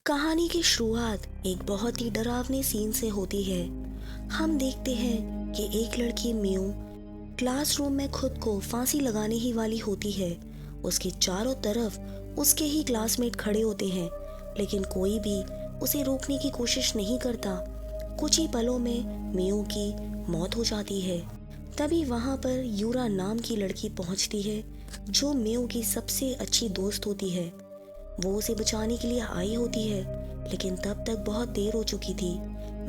कहानी की शुरुआत एक बहुत ही डरावने सीन से होती है। हम देखते हैं कि एक लड़की म्यू क्लासरूम में खुद को फांसी लगाने ही वाली होती है। उसके चारों तरफ उसके ही क्लासमेट खड़े होते हैं, लेकिन कोई भी उसे रोकने की कोशिश नहीं करता। कुछ ही पलों में म्यू की मौत हो जाती है। तभी वहां पर यूरा नाम की लड़की पहुंचती है, जो म्यू की सबसे अच्छी दोस्त होती है। वो उसे बचाने के लिए आई होती है, लेकिन तब तक बहुत देर हो चुकी थी।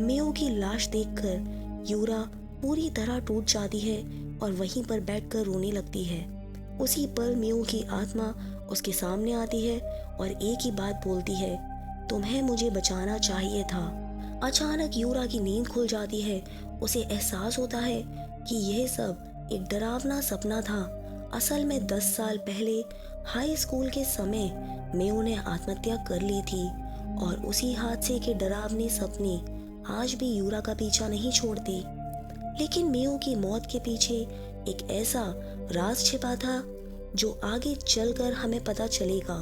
मेयो की लाश देखकर यूरा पूरी तरह टूट जाती है और वहीं पर बैठकर रोने लगती है। उसी पल मेयो की आत्मा उसके सामने आती है और एक ही बात बोलती है, तुम्हें मुझे बचाना चाहिए था। अचानक यूरा की नींद खुल जाती है। उसे एहसास होता है कि यह सब एक डरावना सपना था। असल में 10 साल पहले हाई स्कूल के समय मेयो ने आत्महत्या कर ली थी और उसी हादसे के डरावने सपने आज भी यूरा का पीछा नहीं छोड़ते। लेकिन मेयो की मौत के पीछे एक ऐसा राज छिपा था जो आगे चलकर हमें पता चलेगा।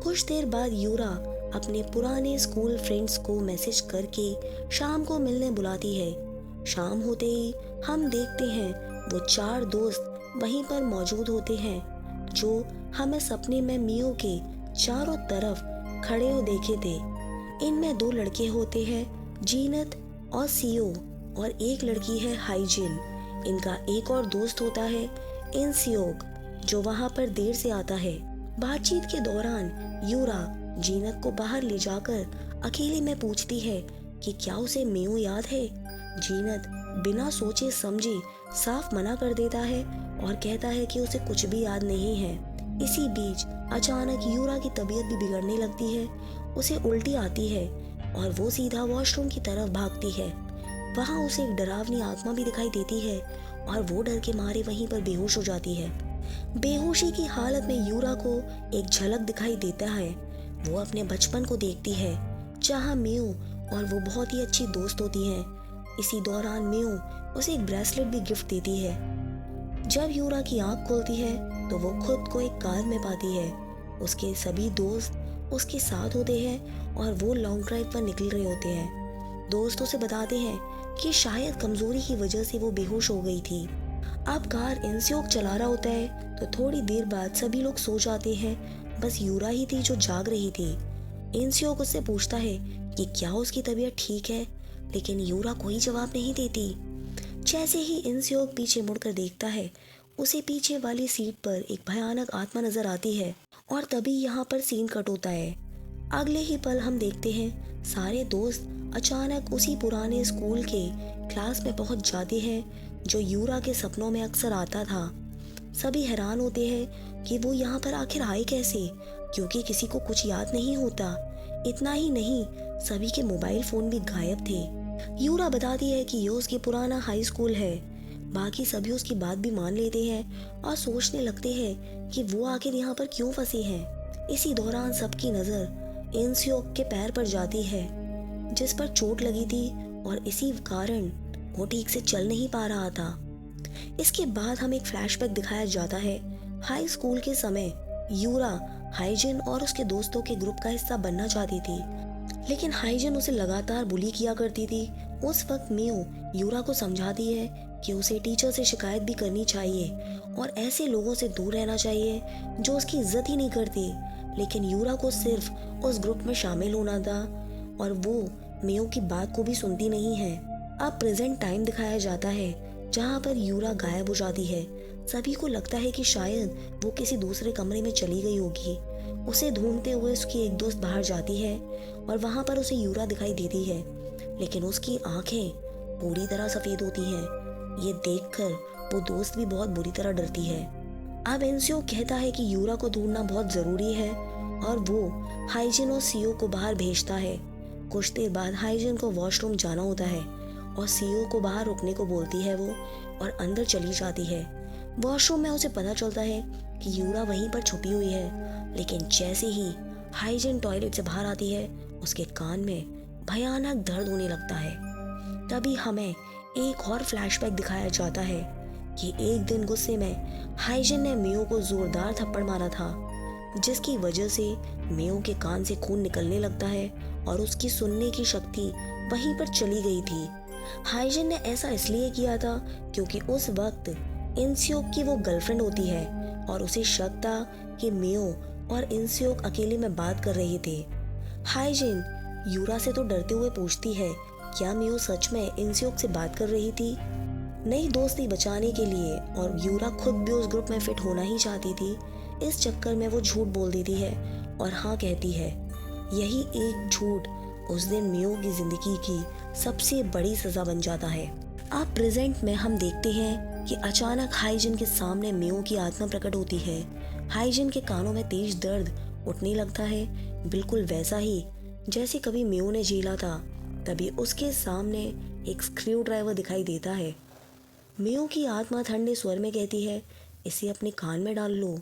कुछ देर बाद यूरा अपने पुराने स्कूल फ्रेंड्स को मैसेज करके शाम को मिलने बुलाती है। शाम होते ही हम देखते हैं वो 4 दोस्त वहीं पर मौजूद होते हैं, जो हमें सपने में मियो के चारों तरफ खड़े हो देखे थे। इनमें 2 लड़के होते हैं, जीनत और सीओ, और एक लड़की है हाइजिन। इनका एक और दोस्त होता है इंसियोक, जो वहां पर देर से आता है। बातचीत के दौरान यूरा जीनत को बाहर ले जाकर अकेले में पूछती है कि क्या उसे मियो याद है। जीनत बिना सोचे समझे साफ मना कर देता है और कहता है कि उसे कुछ भी याद नहीं है। इसी बीच अचानक यूरा की तबीयत भी बिगड़ने लगती है। उसे उल्टी आती है और वो सीधा वॉशरूम की तरफ भागती है। वहां उसे एक डरावनी आत्मा भी दिखाई देती है और वो डर के मारे वहीं पर बेहोश हो जाती है। बेहोशी की हालत में यूरा को एक झलक दिखाई देता है। वो अपने बचपन को देखती है, जहाँ मेयो और वो बहुत ही अच्छी दोस्त होती हैं। इसी दौरान मेयो उसे एक ब्रेसलेट भी गिफ्ट देती है। जब यूरा की आंख खुलती है तो वो खुद को एक कार में पाती है। उसके सभी दोस्त उसके साथ होते हैं और वो लॉन्ग ड्राइव पर निकल रहे होते हैं। दोस्त उसे बताते हैं कि शायद कमजोरी की वजह से वो बेहोश हो गई थी। अब कार इंसियोक चला रहा होता है तो थोड़ी देर बाद सभी लोग सो जाते हैं। बस यूरा ही थी जो जाग रही थी। इंसियोक उससे पूछता है कि क्या उसकी तबीयत ठीक है, लेकिन यूरा कोई जवाब नहीं देती। जैसे ही इंसियोक पीछे मुड़कर देखता है, उसे पीछे वाली सीट पर एक भयानक आत्मा नजर आती है और तभी यहाँ पर सीन कट होता है। अगले ही पल हम देखते हैं सारे दोस्त अचानक उसी पुराने स्कूल के क्लास में पहुंच जाते हैं, जो यूरा के सपनों में अक्सर आता था। सभी हैरान होते हैं कि वो यहाँ पर आखिर आए कैसे, क्योंकि किसी को कुछ याद नहीं होता। इतना ही नहीं, सभी के मोबाइल फोन भी गायब थे। यूरा बताती है कि ये उसकी पुराना हाई स्कूल है। बाकी सभी उसकी बात भी मान लेते हैं और सोचने लगते हैं कि वो आखिर यहाँ पर क्यों फंसे हैं। इसी दौरान सबकी नजर इंसियोक के पैर पर जाती है, जिस पर चोट लगी थी और इसी कारण वो ठीक से चल नहीं पा रहा था। इसके बाद हमें एक फ्लैशबैक दिखाया जाता है। हाई स्कूल के समय यूरा हाइजिन और उसके दोस्तों के ग्रुप का हिस्सा बनना चाहती थी, लेकिन हाइजिन उसे लगातार बुली किया करती थी। उस वक्त मियो यूरा को समझाती है कि उसे टीचर से शिकायत भी करनी चाहिए और ऐसे लोगों से दूर रहना चाहिए जो उसकी इज्जत ही नहीं करते। लेकिन यूरा को सिर्फ उस ग्रुप में शामिल होना था और वो मियो की बात को भी सुनती नहीं है। अब प्रेजेंट टाइम दिखाया जाता है, जहाँ पर यूरा गायब हो जाती है। सभी को लगता है कि शायद वो किसी दूसरे कमरे में चली गई होगी। उसे ढूंढते हुए उसकी एक दोस्त बाहर जाती है और वहां पर उसे यूरा दिखाई देती है, लेकिन उसकी आंखें पूरी तरह सफेद होती हैं। ये देखकर वो दोस्त भी बहुत बुरी तरह डरती है। अब एनसीओ कहता है कि यूरा को ढूंढना बहुत जरूरी है और वो हाइजिन और सीओ को बाहर भेजता है। कुछ देर बाद हाइजिन को वॉशरूम जाना होता है और सीओ को बाहर रुकने को बोलती है वो, और अंदर चली जाती है। वॉशरूम में उसे पता चलता है कि यूरा वहीं पर छुपी हुई है, लेकिन जैसे ही हाइजिन टॉयलेट से बाहर आती है, उसके कान में भयानक दर्द होने लगता है। तभी हमें एक और फ्लैशबैक दिखाया जाता है कि एक दिन गुस्से में हाइजिन ने मियो को जोरदार थप्पड़ मारा था। जिसकी वजह से मेयो के कान से खून निकलने लगता है और उसकी सुनने की शक्ति वहीं पर चली गई थी। हाइजिन ने ऐसा इसलिए किया था क्योंकि उस वक्त इंस्योक की वो गर्लफ्रेंड होती है और उसे शक था कि मेयो और इंस्योक अकेले में बात कर रहे थे। हाइजिन यूरा से तो डरते हुए पूछती है, क्या मेयो सच में इंस्योक से बात कर रही थी? नई दोस्ती बचाने के लिए और यूरा खुद भी उस ग्रुप में फिट होना ही चाहती थी, इस चक्कर में वो झूठ बोल देती है और हाँ कहती है। यही एक झूठ उस दिन मेयो की जिंदगी की सबसे बड़ी सजा बन जाता है। अब प्रेजेंट में हम देखते हैं कि अचानक हाइजिन के सामने मेयो की आत्मा प्रकट होती है। हाइजिन के कानों में तेज दर्द उठने लगता है, बिल्कुल वैसा ही जैसे कभी मेयो ने झेला था। तभी उसके सामने एक स्क्रू ड्राइवर दिखाई देता है। मेयो की आत्मा ठंडे स्वर में कहती है, इसे अपने कान में डाल लो।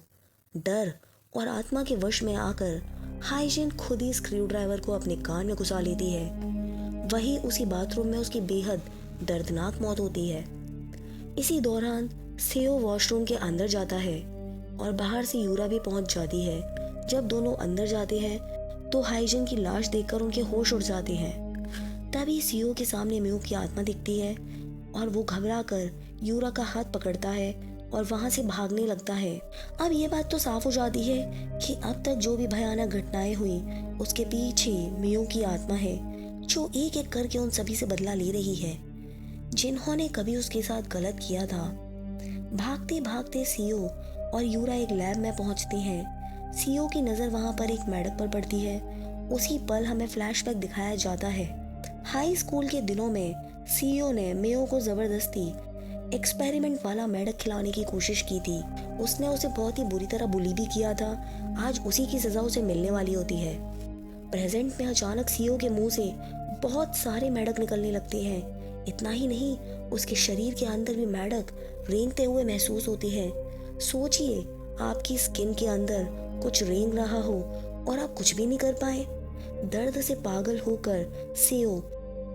डर और आत्मा के वश में आकर हाइजिन खुद ही स्क्रू ड्राइवर को अपने कान में घुसा लेती है। वही उसी बाथरूम में उसकी बेहद दर्दनाक मौत होती है। इसी दौरान सेओ वॉशरूम के अंदर जाता है और बाहर से यूरा भी पहुंच जाती है। जब दोनों अंदर जाते हैं तो हाइजिन की लाश देखकर उनके होश उड़ जाते हैं। तभी सीओ के सामने मेयो की आत्मा दिखती है और वो घबरा कर यूरा का हाथ पकड़ता है और वहां से भागने लगता है। अब ये बात तो साफ हो जाती है कि अब तक जो भी भयानक घटनाएं हुई उसके पीछे मेयो की आत्मा है, जो एक एक करके उन सभी से बदला ले रही है जिन्होंने कभी उसके साथ गलत किया था। भागते भागते सीओ और यूरा एक लैब में पहुंचते हैं। सीओ की नजर वहां पर एक मेढक पर पड़ती है। उसी पल हमें फ्लैशबैक दिखाया जाता है। हाई स्कूल के दिनों में सीईओ ने मेयो को जबरदस्ती एक्सपेरिमेंट वाला मेढक खिलाने की कोशिश की थी। उसने उसे बहुत ही बुरी तरह बुली भी किया था। आज उसी की सजा उसे मिलने वाली होती है। प्रेजेंट में अचानक सीईओ के मुंह से बहुत सारे मेढक निकलने लगते हैं। इतना ही नहीं, उसके शरीर के अंदर भी मेढक रेंगते हुए महसूस होते हैं। सोचिए, आपकी स्किन के अंदर कुछ रेंग रहा हो और आप कुछ भी नहीं कर पाए। दर्द से पागल होकर सीओ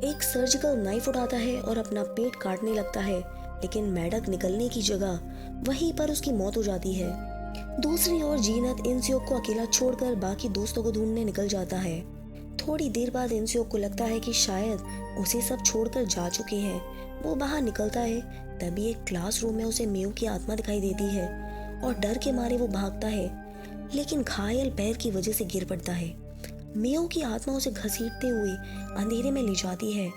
एक सर्जिकल नाइफ उठाता है और अपना पेट काटने लगता है, लेकिन मेढक निकलने की जगह वहीं पर उसकी मौत हो जाती है। दूसरी ओर जीनत इंस्योक को अकेला छोड़कर बाकी दोस्तों को ढूंढने निकल जाता है। थोड़ी देर बाद इंस्योक को लगता है कि शायद उसे सब छोड़कर जा चुके हैं। वो बाहर निकलता है, तभी एक क्लासरूम में उसे मेयो की आत्मा दिखाई देती है और डर के मारे वो भागता है, लेकिन घायल पैर की वजह से गिर पड़ता है। मेयो की आत्मा उसे घसीटते हुए अंधेरे में ले जाती है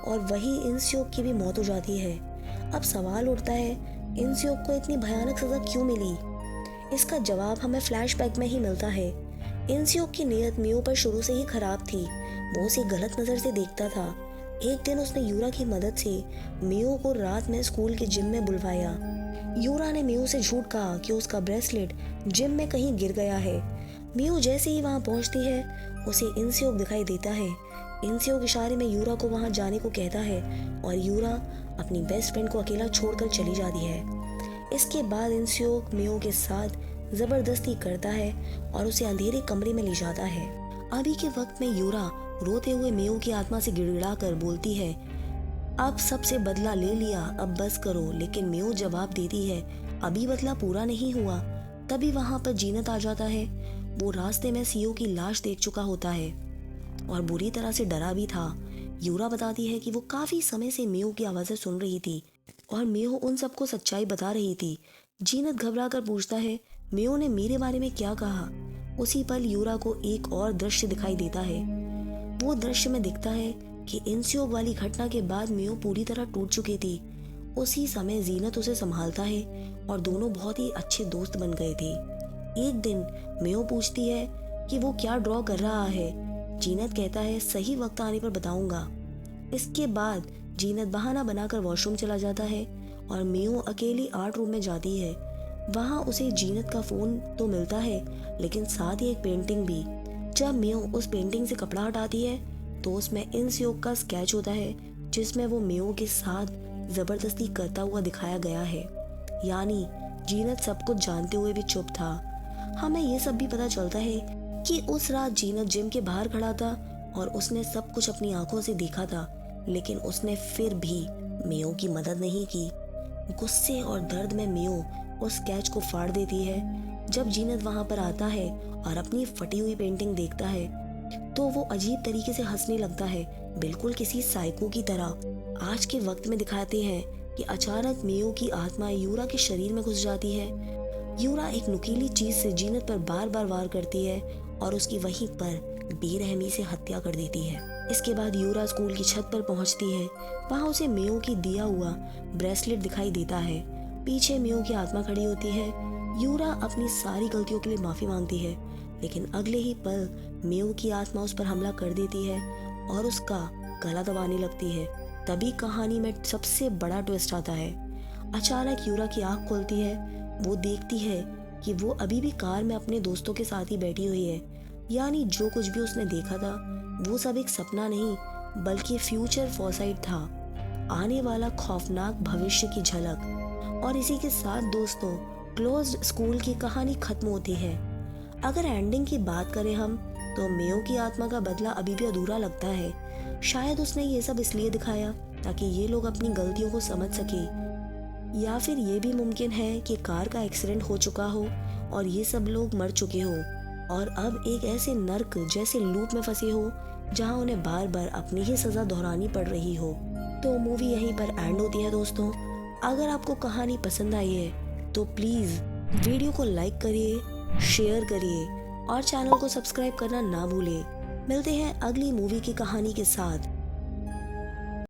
और वही इंस्योक की भी मौत हो जाती है। अब सवाल उठता है, इंस्योक को इतनी भयानक सजा क्यों मिली? इसका जवाब हमें फ्लैशबैक में ही मिलता है। इंस्योक की नीयत मेयो पर शुरू से ही खराब थी। वो उसे गलत नजर से देखता था। एक दिन उसने यूरा की मदद से मेयो को रात में स्कूल के जिम में बुलवाया। यूरा ने मेयो से झूठ कहा कि उसका ब्रेसलेट जिम में कहीं गिर गया है। मेयो जैसे ही वहां पहुंचती है, उसे इंस्योक दिखाई देता है। इंस्योक इशारे में यूरा को वहां जाने को कहता है और यूरा अपनी बेस्ट फ्रेंड को अकेला छोड़कर चली जाती है। इसके बाद इंस्योक मेयो के साथ जबरदस्ती करता है और उसे अंधेरे कमरे में ले जाता है। अभी के वक्त में यूरा रोते हुए मेयो की आत्मा से गिड़गिड़ा कर बोलती है, अब सबसे बदला ले लिया, अब बस करो। लेकिन मेयो जवाब देती है, अभी बदला पूरा नहीं हुआ। तभी वहां पर जीनत आ जाता है। वो रास्ते में सीओ की लाश देख चुका होता है और बुरी तरह से डरा भी था। यूरा बताती है कि वो काफी समय से मेयो की आवाजें सुन रही थी और मेयो उन सबको सच्चाई बता रही थी। जीनत घबरा कर पूछता है, मेयो ने मेरे बारे में क्या कहा? उसी पल यूरा को एक और दृश्य दिखाई देता है। वो दृश्य में दिखता है कि इंस्योक वाली घटना के बाद मेयो पूरी तरह टूट चुकी थी। उसी समय जीनत उसे संभालता है और दोनों बहुत ही अच्छे दोस्त बन गए थे। एक दिन मेयो पूछती है कि वो क्या ड्रॉ कर रहा है। जीनत कहता है, सही वक्त आने पर बताऊंगा। इसके बाद जीनत बहाना बनाकर वॉशरूम चला जाता है और मेयो अकेली आर्ट रूम में जाती है। वहां उसे जीनत का फोन तो मिलता है, लेकिन साथ ही एक पेंटिंग भी। जब मेयो उस पेंटिंग से कपड़ा हटाती है तो उसमें इंस्योक का स्केच होता है, जिसमें वो मेयो के साथ जबरदस्ती करता हुआ दिखाया गया है। यानी जीनत सब कुछ जानते हुए भी चुप था। हमें ये सब भी पता चलता है कि उस रात जीनत जिम के बाहर खड़ा था और उसने सब कुछ अपनी आंखों से देखा था, लेकिन उसने फिर भी मेयो की मदद नहीं की। गुस्से और दर्द में मेयो उस स्केच को फाड़ देती है जब जीनत वहां पर आता है और अपनी फटी हुई पेंटिंग देखता है तो वो अजीब तरीके से हंसने लगता है, बिल्कुल किसी साइको की तरह। आज के वक्त में दिखाते हैं कि अचानक मेयो की आत्मा यूरा के शरीर में घुस जाती है। यूरा एक नुकीली चीज से जीनत पर बार बार वार करती है और उसकी वहीं पर बेरहमी से हत्या कर देती है। इसके बाद यूरा स्कूल की छत पर पहुंचती है। वहां उसे मेयो की दिया हुआ ब्रेसलेट दिखाई देता है। पीछे मेयो की आत्मा खड़ी होती है। यूरा अपनी सारी गलतियों के लिए माफी मांगती है, लेकिन अगले ही पल मेयो की आत्मा उस पर हमला कर देती है और उसका गला दबाने लगती है। तभी कहानी में सबसे बड़ा ट्विस्ट आता है। अचानक यूरा की आंख खुलती है। वो देखती है कि वो अभी भी कार में अपने दोस्तों के साथ ही बैठी हुई है। यानी जो कुछ भी उसने देखा था वो सब एक सपना नहीं बल्कि फ्यूचर फोरसाइट था, आने वाला खौफनाक भविष्य की झलक। और इसी के साथ दोस्तों क्लोज्ड स्कूल की कहानी खत्म होती है। अगर एंडिंग की बात करें हम तो मेयो की आत्मा का बदला अभी भी अधूरा लगता है। शायद उसने ये सब इसलिए दिखाया ताकि ये लोग अपनी गलतियों को समझ सके, या फिर ये भी मुमकिन है कि कार का एक्सीडेंट हो चुका हो और ये सब लोग मर चुके हो और अब एक ऐसे नर्क जैसे लूप में फंसे हो जहां उन्हें बार बार अपनी ही सजा दोहरानी पड़ रही हो। तो मूवी यहीं पर एंड होती है दोस्तों। अगर आपको कहानी पसंद आई है तो प्लीज वीडियो को लाइक करिए, शेयर करिए और चैनल को सब्सक्राइब करना ना भूलें। मिलते हैं अगली मूवी की कहानी के साथ।